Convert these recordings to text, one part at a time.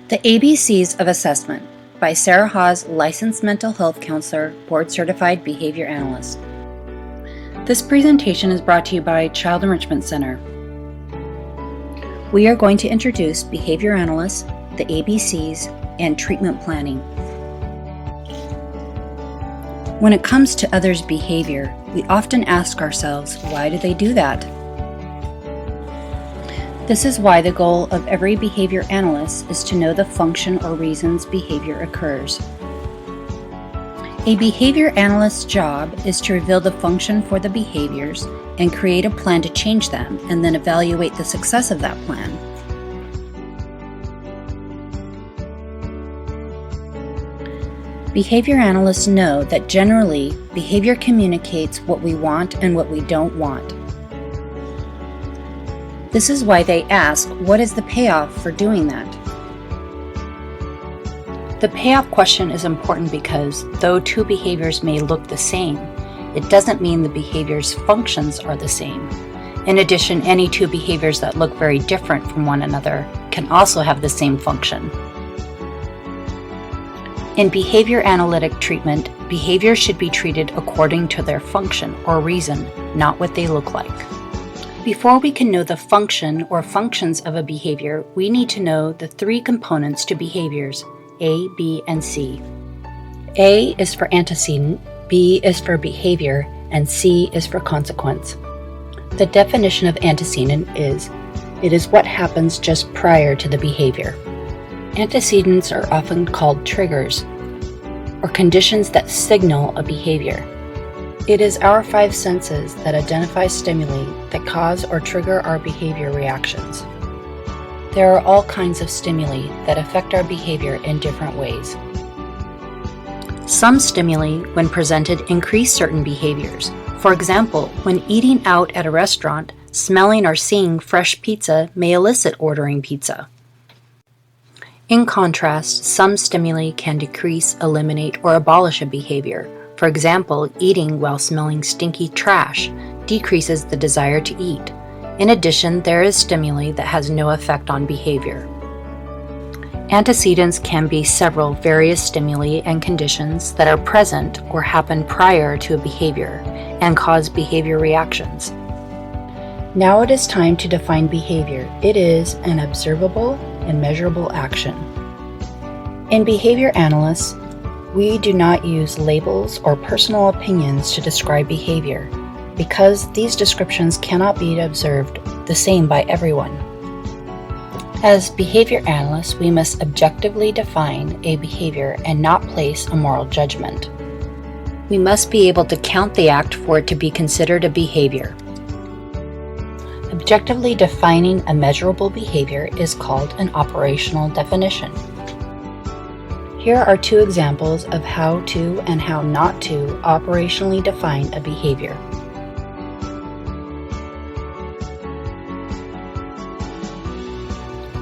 The ABCs of Assessment by Sarah Hawes, licensed mental health counselor, board-certified behavior analyst. This presentation is brought to you by Child Enrichment Center. We are going to introduce behavior analysts, the ABCs, and treatment planning. When it comes to others' behavior, we often ask ourselves, why do they do that? This is why the goal of every behavior analyst is to know the function or reasons behavior occurs. A behavior analyst's job is to reveal the function for the behaviors and create a plan to change them, and then evaluate the success of that plan. Behavior analysts know that generally, behavior communicates what we want and what we don't want. This is why they ask, what is the payoff for doing that? The payoff question is important because, though two behaviors may look the same, it doesn't mean the behavior's functions are the same. In addition, any two behaviors that look very different from one another can also have the same function. In behavior analytic treatment, behaviors should be treated according to their function or reason, not what they look like. Before we can know the function or functions of a behavior, we need to know the three components to behaviors, A, B, and C. A is for antecedent, B is for behavior, and C is for consequence. The definition of antecedent is, it is what happens just prior to the behavior. Antecedents are often called triggers, or conditions that signal a behavior. It is our five senses that identify stimuli that cause or trigger our behavior reactions. There are all kinds of stimuli that affect our behavior in different ways. Some stimuli, when presented, increase certain behaviors. For example, when eating out at a restaurant, smelling or seeing fresh pizza may elicit ordering pizza. In contrast, some stimuli can decrease, eliminate, or abolish a behavior. For example, eating while smelling stinky trash decreases the desire to eat. In addition, there is stimuli that has no effect on behavior. Antecedents can be several various stimuli and conditions that are present or happen prior to a behavior and cause behavior reactions. Now it is time to define behavior. It is an observable and measurable action. In behavior analysts, we do not use labels or personal opinions to describe behavior, because these descriptions cannot be observed the same by everyone. As behavior analysts, we must objectively define a behavior and not place a moral judgment. We must be able to count the act for it to be considered a behavior. Objectively defining a measurable behavior is called an operational definition. Here are two examples of how to and how not to operationally define a behavior.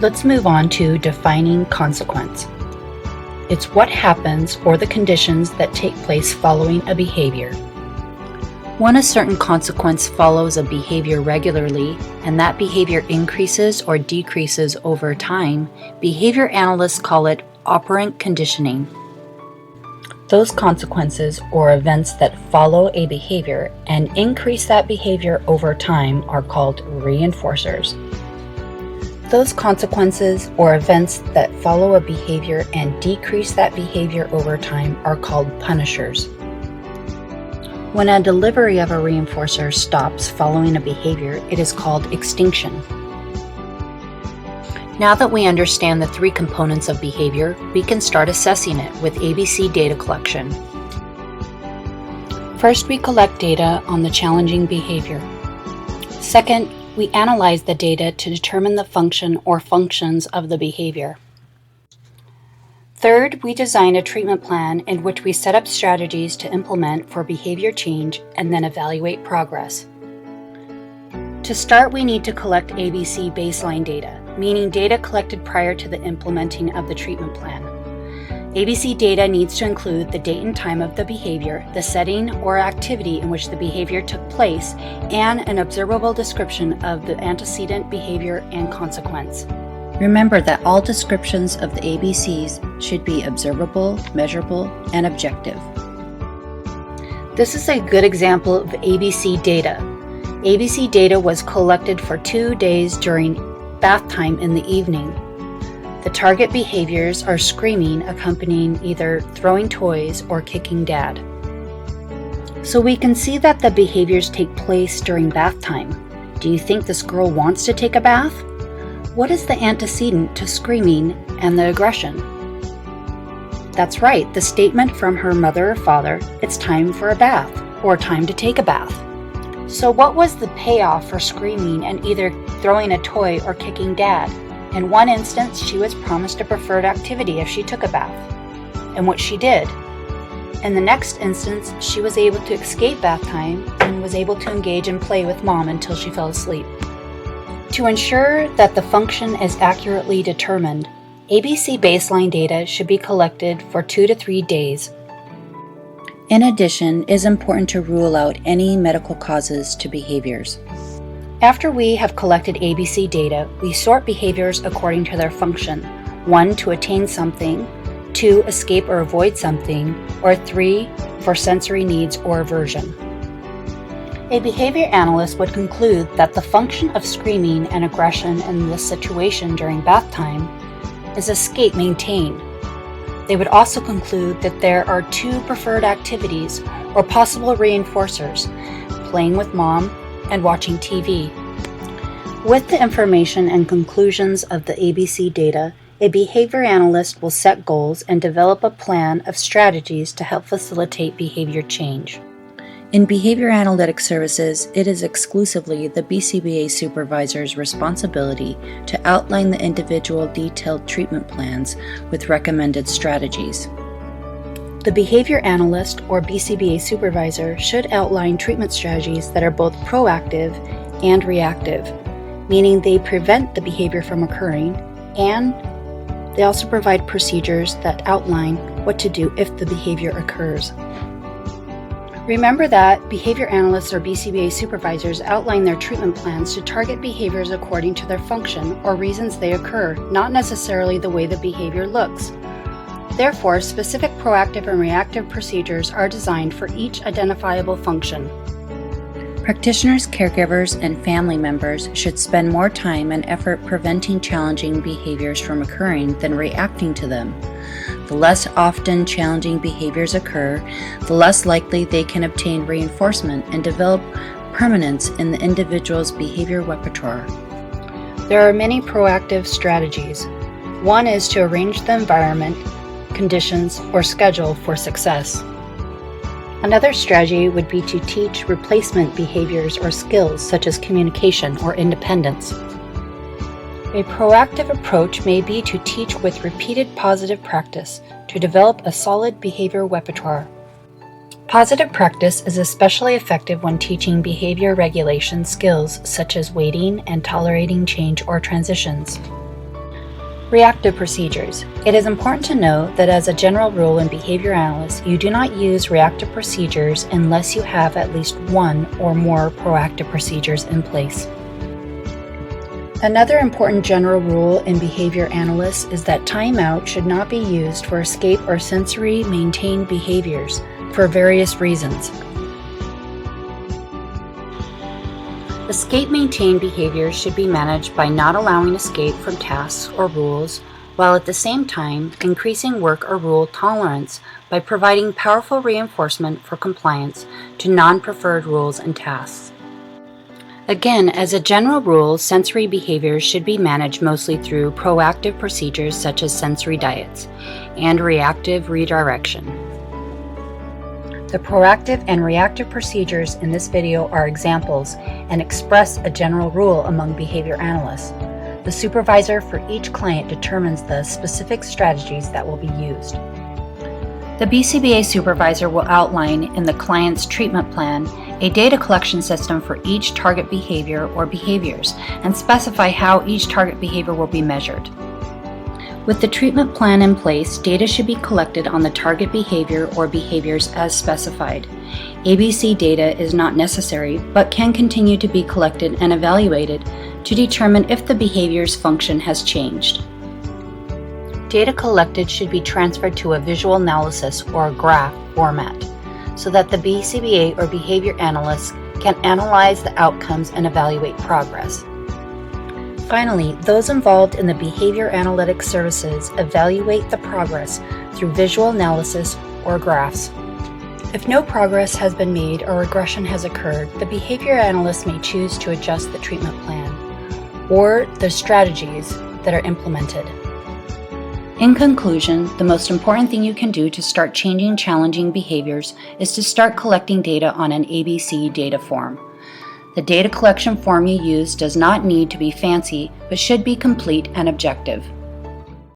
Let's move on to defining consequence. It's what happens or the conditions that take place following a behavior. When a certain consequence follows a behavior regularly, and that behavior increases or decreases over time, behavior analysts call it operant conditioning. Those consequences or events that follow a behavior and increase that behavior over time are called reinforcers. Those consequences or events that follow a behavior and decrease that behavior over time are called punishers. When a delivery of a reinforcer stops following a behavior, it is called extinction. Now that we understand the three components of behavior, we can start assessing it with ABC data collection. First, we collect data on the challenging behavior. Second, we analyze the data to determine the function or functions of the behavior. Third, we design a treatment plan in which we set up strategies to implement for behavior change and then evaluate progress. To start, we need to collect ABC baseline data, meaning data collected prior to the implementing of the treatment plan. ABC data needs to include the date and time of the behavior, the setting or activity in which the behavior took place, and an observable description of the antecedent behavior and consequence. Remember that all descriptions of the ABCs should be observable, measurable, and objective. This is a good example of ABC data. ABC data was collected for 2 days during bath time in the evening. The target behaviors are screaming, accompanying either throwing toys or kicking dad. So we can see that the behaviors take place during bath time. Do you think this girl wants to take a bath? What is the antecedent to screaming and the aggression? That's right, the statement from her mother or father, "It's time for a bath," or "time to take a bath." So what was the payoff for screaming and either throwing a toy or kicking dad? In one instance, she was promised a preferred activity if she took a bath, and what she did. In the next instance, she was able to escape bath time and was able to engage and play with mom until she fell asleep. To ensure that the function is accurately determined, ABC baseline data should be collected for 2 to 3 days. In addition, it is important to rule out any medical causes to behaviors. After we have collected ABC data, we sort behaviors according to their function. 1, to attain something, 2, escape or avoid something, or 3, for sensory needs or aversion. A behavior analyst would conclude that the function of screaming and aggression in this situation during bath time is escape maintained. They would also conclude that there are 2 preferred activities or possible reinforcers, playing with mom and watching TV. With the information and conclusions of the ABC data, a behavior analyst will set goals and develop a plan of strategies to help facilitate behavior change. In behavior analytic services, it is exclusively the BCBA supervisor's responsibility to outline the individual detailed treatment plans with recommended strategies. The behavior analyst or BCBA supervisor should outline treatment strategies that are both proactive and reactive, meaning they prevent the behavior from occurring, and they also provide procedures that outline what to do if the behavior occurs. Remember that behavior analysts or BCBA supervisors outline their treatment plans to target behaviors according to their function or reasons they occur, not necessarily the way the behavior looks. Therefore, specific proactive and reactive procedures are designed for each identifiable function. Practitioners, caregivers, and family members should spend more time and effort preventing challenging behaviors from occurring than reacting to them. The less often challenging behaviors occur, the less likely they can obtain reinforcement and develop permanence in the individual's behavior repertoire. There are many proactive strategies. One is to arrange the environment, conditions, or schedule for success. Another strategy would be to teach replacement behaviors or skills such as communication or independence. A proactive approach may be to teach with repeated positive practice to develop a solid behavior repertoire. Positive practice is especially effective when teaching behavior regulation skills such as waiting and tolerating change or transitions. Reactive procedures. It is important to note that as a general rule in behavior analysis, you do not use reactive procedures unless you have at least one or more proactive procedures in place. Another important general rule in behavior analysis is that timeout should not be used for escape or sensory maintained behaviors for various reasons. Escape maintained behaviors should be managed by not allowing escape from tasks or rules, while at the same time increasing work or rule tolerance by providing powerful reinforcement for compliance to non-preferred rules and tasks. Again, as a general rule, sensory behaviors should be managed mostly through proactive procedures such as sensory diets and reactive redirection. The proactive and reactive procedures in this video are examples and express a general rule among behavior analysts. The supervisor for each client determines the specific strategies that will be used. The BCBA supervisor will outline in the client's treatment plan a data collection system for each target behavior or behaviors and specify how each target behavior will be measured. With the treatment plan in place, data should be collected on the target behavior or behaviors as specified. ABC data is not necessary, but can continue to be collected and evaluated to determine if the behavior's function has changed. Data collected should be transferred to a visual analysis or a graph format so that the BCBA or behavior analyst can analyze the outcomes and evaluate progress. Finally, those involved in the behavior analytics services evaluate the progress through visual analysis or graphs. If no progress has been made or regression has occurred, the behavior analyst may choose to adjust the treatment plan or the strategies that are implemented. In conclusion, the most important thing you can do to start changing challenging behaviors is to start collecting data on an ABC data form. The data collection form you use does not need to be fancy, but should be complete and objective.